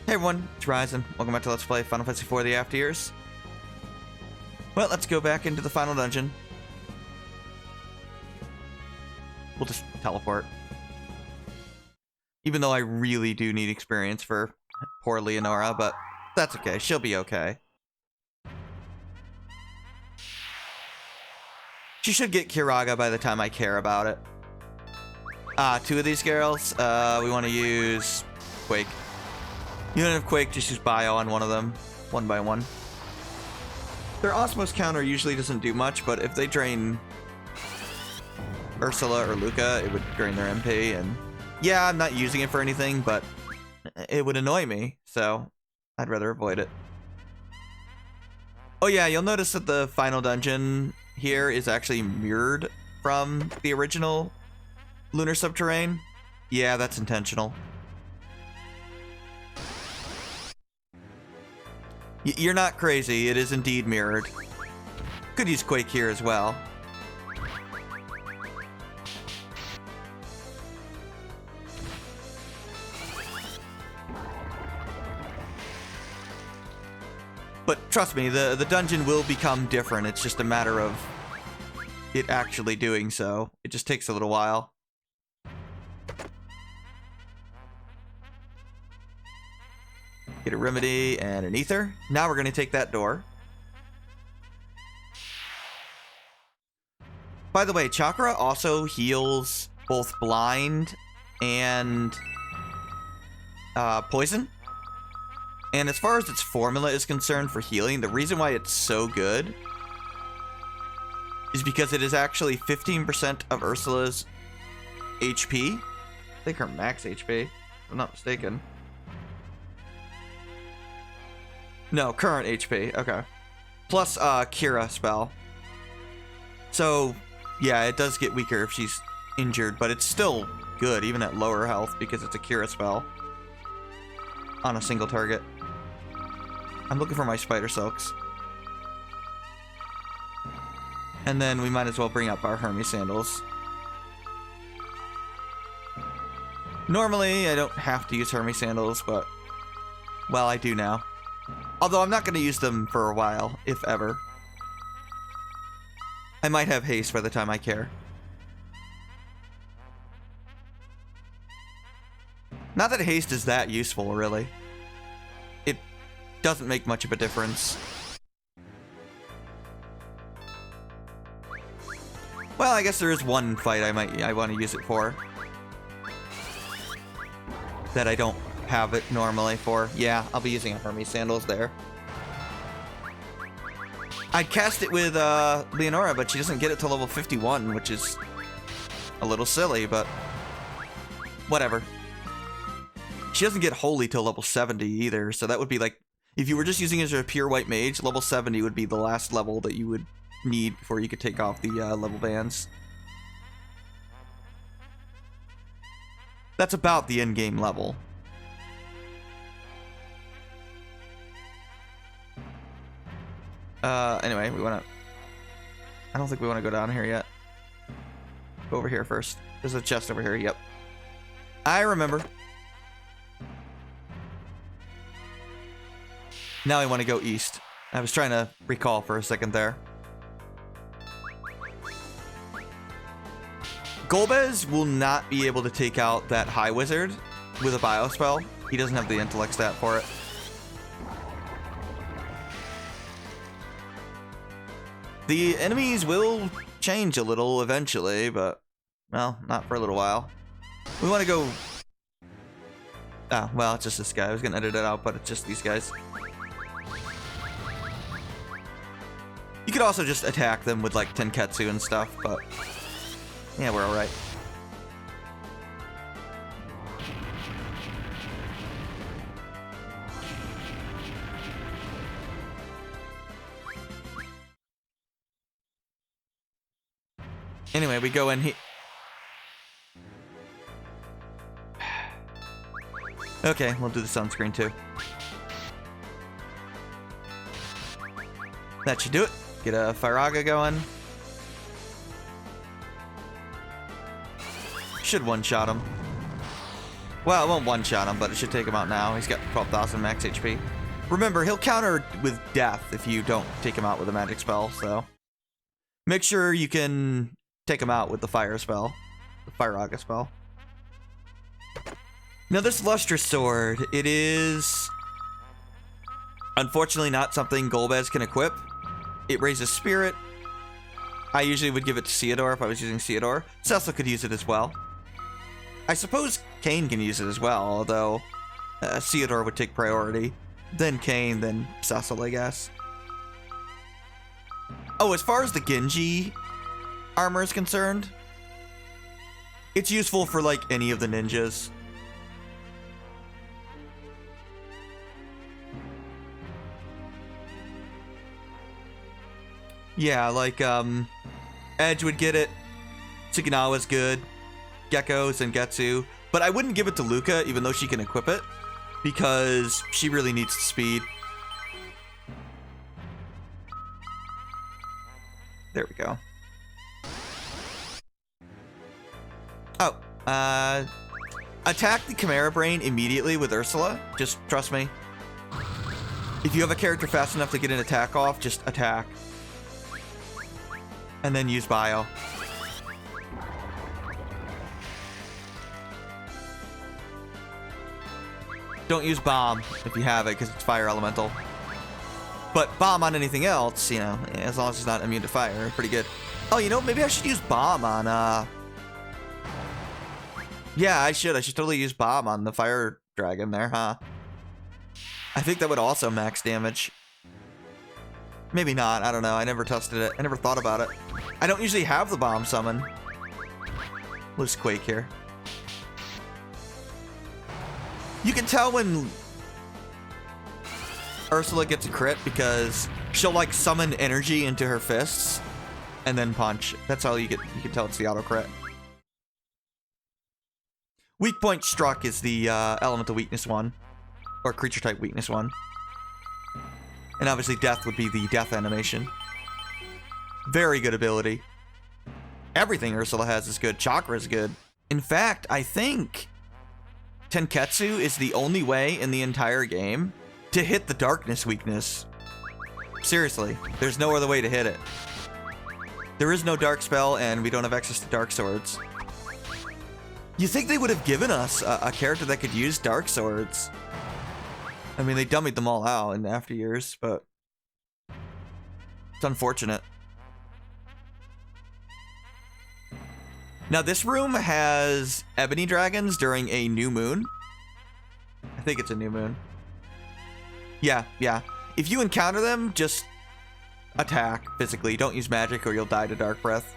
Hey everyone, it's Ryzen. Welcome back to Let's Play Final Fantasy IV: The After Years. Well, let's go back into the final dungeon. We'll just teleport. Even though I really do need experience for poor Leonora, but that's okay. She'll be okay. She should get Kiraga by the time I care about it. Two of these girls. We want to use Quake. You don't have Quake, just use Bio on one of them, one by one. Their Osmos counter usually doesn't do much, but if they drain Ursula or Luca, it would drain their MP, and yeah, I'm not using it for anything, but it would annoy me, so I'd rather avoid it. Oh yeah, you'll notice that the final dungeon here is actually mirrored from the original Lunar Subterrane. Yeah, that's intentional. You're not crazy, it is indeed mirrored. Could use Quake here as well. But trust me, the dungeon will become different. It's just a matter of it actually doing so. It just takes a little while. Get a remedy and an ether. Now we're going to take that door. By the way, Chakra also heals both blind and poison. And as far as its formula is concerned for healing, the reason why it's so good is because it is actually 15% of Ursula's HP. I think her max HP, if I'm not mistaken. No, current HP. Okay. Plus Kira spell. So, yeah, it does get weaker if she's injured, but it's still good, even at lower health, because it's a Kira spell on a single target. I'm looking for my spider silks. And then we might as well bring up our Hermes sandals. Normally, I don't have to use Hermes sandals, but, well, I do now. Although I'm not going to use them for a while, if ever. I might have haste by the time I care. Not that haste is that useful, really. It doesn't make much of a difference. Well, I guess there is one fight I want to use it for. That I don't have it normally for. Yeah, I'll be using Hermes sandals there. I'd cast it with Leonora, but she doesn't get it to level 51, which is a little silly, but whatever. She doesn't get holy till level 70 either, so that would be like, if you were just using it as a pure white mage, level 70 would be the last level that you would need before you could take off the level bands. That's about the end game level. Anyway, we want to... I don't think we want to go down here yet. Go over here first. There's a chest over here, yep. I remember. Now I want to go east. I was trying to recall for a second there. Golbez will not be able to take out that High Wizard with a Bio spell. He doesn't have the intellect stat for it. The enemies will change a little eventually, but, well, not for a little while. We want to go... Ah, well, it's just this guy. I was going to edit it out, but it's just these guys. You could also just attack them with, like, Tenketsu and stuff, but... yeah, we're alright. Anyway, we go in here. Okay, we'll do the sunscreen too. That should do it. Get a Firaga going. Should one-shot him. Well, it won't one-shot him, but it should take him out now. He's got 12,000 max HP. Remember, he'll counter with death if you don't take him out with a magic spell, so... Make sure you can take him out with the fire spell. The Fire Aga spell. Now this Lustrous Sword, it is... unfortunately not something Golbez can equip. It raises spirit. I usually would give it to Theodore if I was using Theodore. Cecil could use it as well. I suppose Kayn can use it as well, although Theodore would take priority. Then Kayn, then Cecil, I guess. Oh, as far as the Genji armor is concerned, it's useful for, like, any of the ninjas. Yeah, like, Edge would get it. Suginawa's good. Gecko, Zangetsu. But I wouldn't give it to Luca, even though she can equip it, because she really needs the speed. There we go. Oh, attack the Chimera Brain immediately with Ursula. Just trust me. If you have a character fast enough to get an attack off, just attack. And then use Bio. Don't use Bomb if you have it, because it's Fire Elemental. But Bomb on anything else, you know, as long as it's not immune to fire, pretty good. Oh, you know, maybe I should use Bomb on, yeah, I should totally use Bomb on the Fire Dragon there, huh? I think that would also max damage. Maybe not, I don't know, I never tested it. I never thought about it. I don't usually have the Bomb summon. Loose Quake here. You can tell when Ursula gets a crit because she'll, like, summon energy into her fists and then punch. That's how you can tell it's the auto crit. Weak point struck is the elemental weakness one, or creature type weakness one. And obviously death would be the death animation. Very good ability. Everything Ursula has is good. Chakra is good. In fact, I think Tenketsu is the only way in the entire game to hit the darkness weakness. Seriously, there's no other way to hit it. There is no dark spell, and we don't have access to dark swords. You think they would have given us a character that could use dark swords? I mean, they dummied them all out in after years, but it's unfortunate. Now, this room has ebony dragons during a new moon. I think it's a new moon. Yeah. If you encounter them, just attack physically. Don't use magic or you'll die to Dark Breath.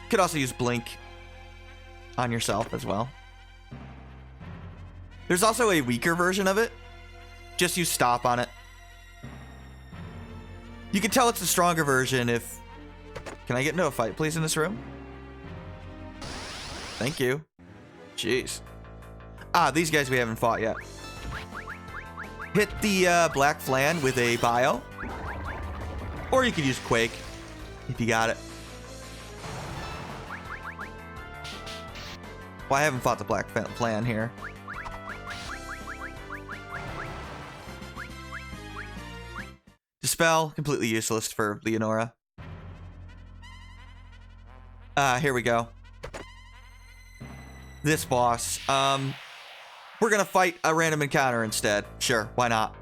Could also use Blink on yourself as well. There's also a weaker version of it. Just use Stop on it. You can tell it's the stronger version if... Can I get into a fight, please, in this room? Thank you. Jeez. Ah, these guys we haven't fought yet. Hit the Black Flan with a Bio. Or you could use Quake, if you got it. Well, I haven't fought the Black Flan here. Dispel, completely useless for Leonora. Here we go. This boss. We're gonna fight a random encounter instead. Sure, why not?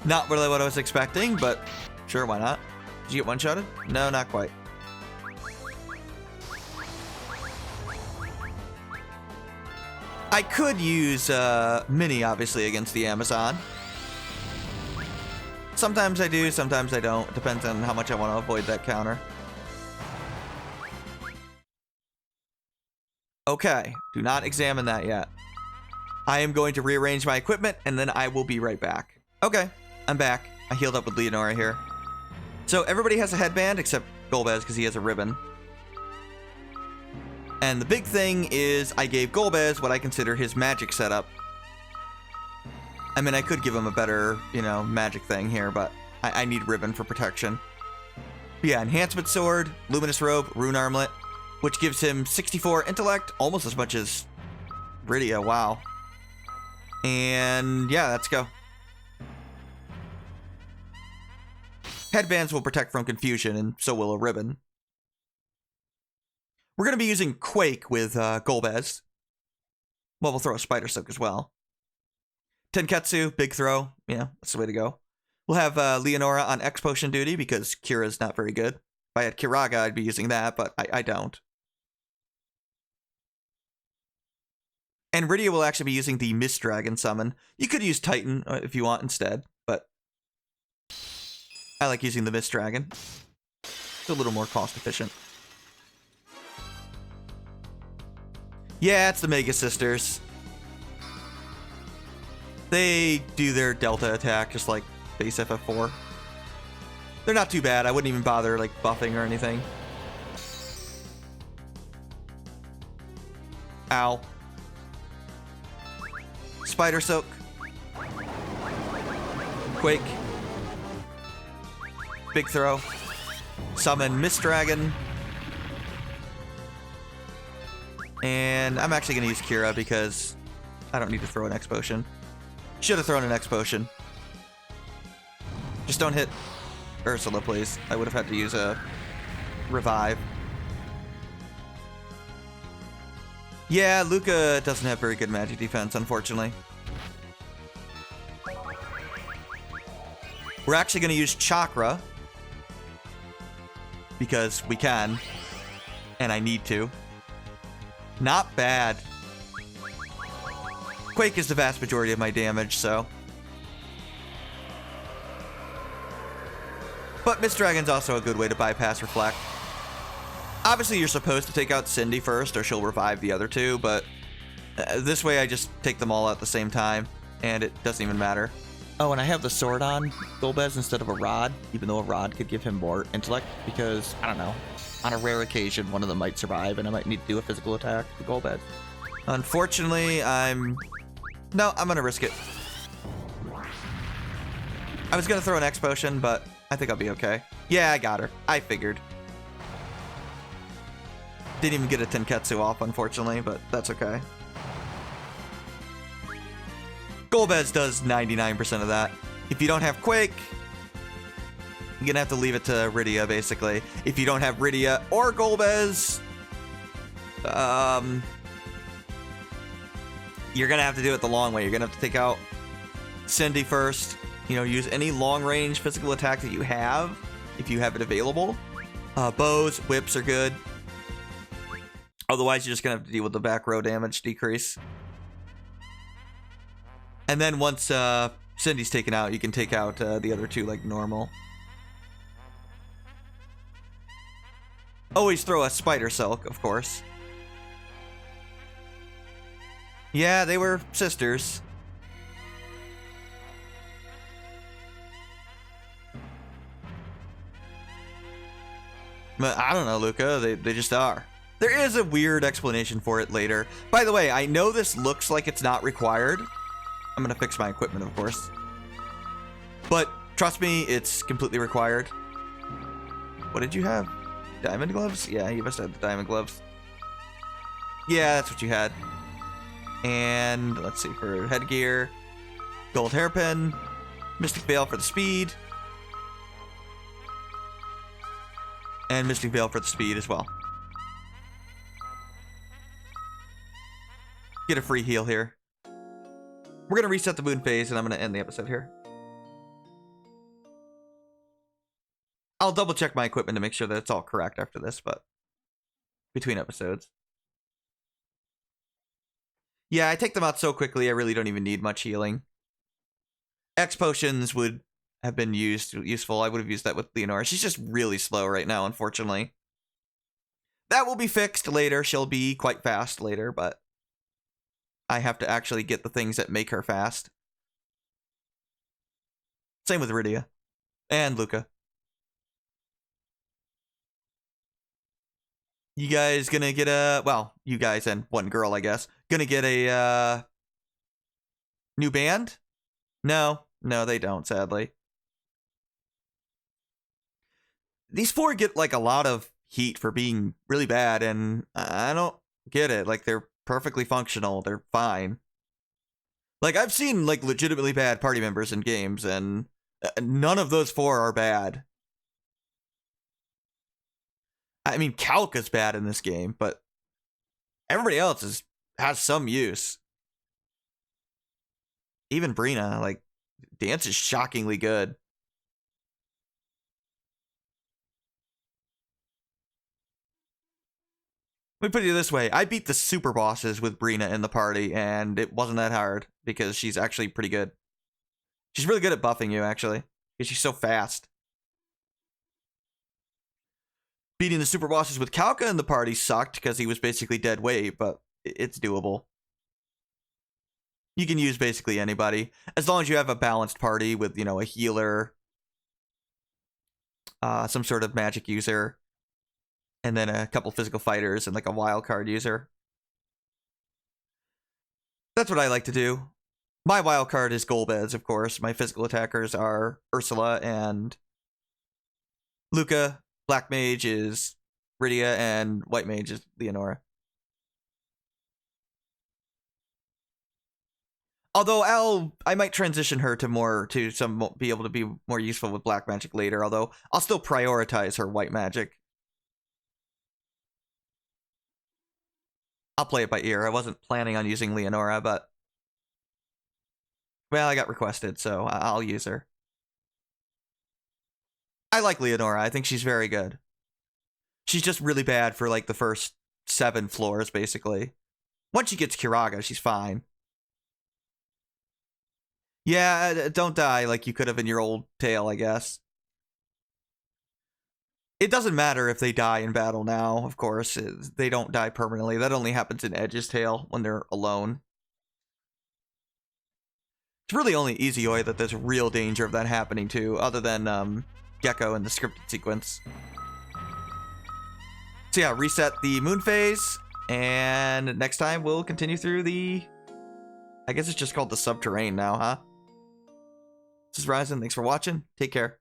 Not really what I was expecting, but sure, why not? Did you get one-shotted? No, not quite. I could use Mini, obviously, against the Amazon. Sometimes I do, sometimes I don't. It depends on how much I want to avoid that counter. Okay, do not examine that yet. I am going to rearrange my equipment, and then I will be right back. Okay, I'm back. I healed up with Leonora here. So everybody has a headband, except Golbez, because he has a ribbon. And the big thing is I gave Golbez what I consider his magic setup. I mean, I could give him a better, you know, magic thing here, but I need ribbon for protection. But yeah, Enhancement Sword, Luminous Robe, Rune Armlet. which gives him 64 intellect, almost as much as Rydia. Wow. And yeah, let's go. Headbands will protect from confusion, and so will a ribbon. We're going to be using Quake with Golbez. Well, we'll throw a Spider Silk as well. Tenketsu, big throw. Yeah, that's the way to go. We'll have Leonora on X Potion duty because Kira's not very good. If I had Kiraga, I'd be using that, but I don't. And Rydia will actually be using the Mist Dragon summon. You could use Titan if you want instead, but I like using the Mist Dragon. It's a little more cost efficient. Yeah, it's the Mega Sisters. They do their Delta attack just like base FF4. They're not too bad. I wouldn't even bother like buffing or anything. Ow. Spider Silk. Quake. Big throw. Summon Mist Dragon. And I'm actually going to use Kira because I don't need to throw an X Potion. Should have thrown an X Potion. Just don't hit Ursula, please. I would have had to use a revive. Yeah, Luca doesn't have very good magic defense, unfortunately. We're actually going to use Chakra because we can, and I need to. Not bad. Quake is the vast majority of my damage, so. But Mist Dragon's also a good way to bypass Reflect. Obviously, you're supposed to take out Cindy first, or she'll revive the other two, but this way I just take them all out at the same time, and it doesn't even matter. Oh, and I have the sword on Golbez instead of a rod, even though a rod could give him more intellect, because, I don't know, on a rare occasion, one of them might survive, and I might need to do a physical attack to Golbez. Unfortunately, No, I'm gonna risk it. I was gonna throw an X Potion, but I think I'll be okay. Yeah, I got her. I figured. Didn't even get a Tenketsu off, unfortunately, but that's okay. Golbez does 99% of that. If you don't have Quake, you're gonna have to leave it to Rydia, basically. If you don't have Rydia or Golbez, you're gonna have to do it the long way. You're gonna have to take out Cindy first. You know, use any long-range physical attack that you have, if you have it available. Bows, whips are good. Otherwise, you're just gonna have to deal with the back row damage decrease. And then once Cindy's taken out, you can take out the other two like normal. Always throw a Spider Silk, of course. Yeah, they were sisters. But I don't know, Luca. They just are. There is a weird explanation for it later. By the way, I know this looks like it's not required. I'm going to fix my equipment, of course. But trust me, it's completely required. What did you have? Diamond gloves? Yeah, you must have the diamond gloves. Yeah, that's what you had. And let's see, for headgear, gold hairpin, Mystic Veil for the speed, and Mystic Veil for the speed as well. Get a free heal here. We're going to reset the moon phase, and I'm going to end the episode here. I'll double check my equipment to make sure that it's all correct after this, but between episodes. Yeah, I take them out so quickly, I really don't even need much healing. X potions would have been useful. I would have used that with Leonora. She's just really slow right now, unfortunately. That will be fixed later. She'll be quite fast later, but I have to actually get the things that make her fast. Same with Rydia. And Luca. You guys gonna get a... Well, you guys and one girl, I guess. Gonna get a new band? No. No, they don't, sadly. These four get, like, a lot of heat for being really bad, and I don't get it. Like, they're perfectly functional. They're fine. Like, I've seen, like, legitimately bad party members in games, and none of those 4 are bad. I mean, Calc is bad in this game, but everybody else has some use. Even Brina, like, Dance is shockingly good. Let me put it this way. I beat the super bosses with Brina in the party, and it wasn't that hard, because she's actually pretty good. She's really good at buffing you, actually, because she's so fast. Beating the super bosses with Kalka in the party sucked, because he was basically dead weight, but it's doable. You can use basically anybody, as long as you have a balanced party with, you know, a healer, some sort of magic user, and then a couple physical fighters and like a wild card user. That's what I like to do. My wild card is Golbez, of course. My physical attackers are Ursula and Luca. Black Mage is Rydia, and White Mage is Leonora. Although I might transition her to be able to be more useful with black magic later. Although I'll still prioritize her white magic. I'll play it by ear. I wasn't planning on using Leonora, but well, I got requested, so I'll use her. I like Leonora. I think she's very good. She's just really bad for like the first 7 floors, basically. Once she gets Kiraga, she's fine. Yeah, don't die like you could have in your old tale, I guess. It doesn't matter if they die in battle now, of course. They don't die permanently. That only happens in Edge's tale when they're alone. It's really only Easyoi that there's real danger of that happening to, other than Gecko in the scripted sequence. So yeah, reset the moon phase, and next time we'll continue through the... I guess it's just called the Subterrane now, huh? This is Ryzen. Thanks for watching. Take care.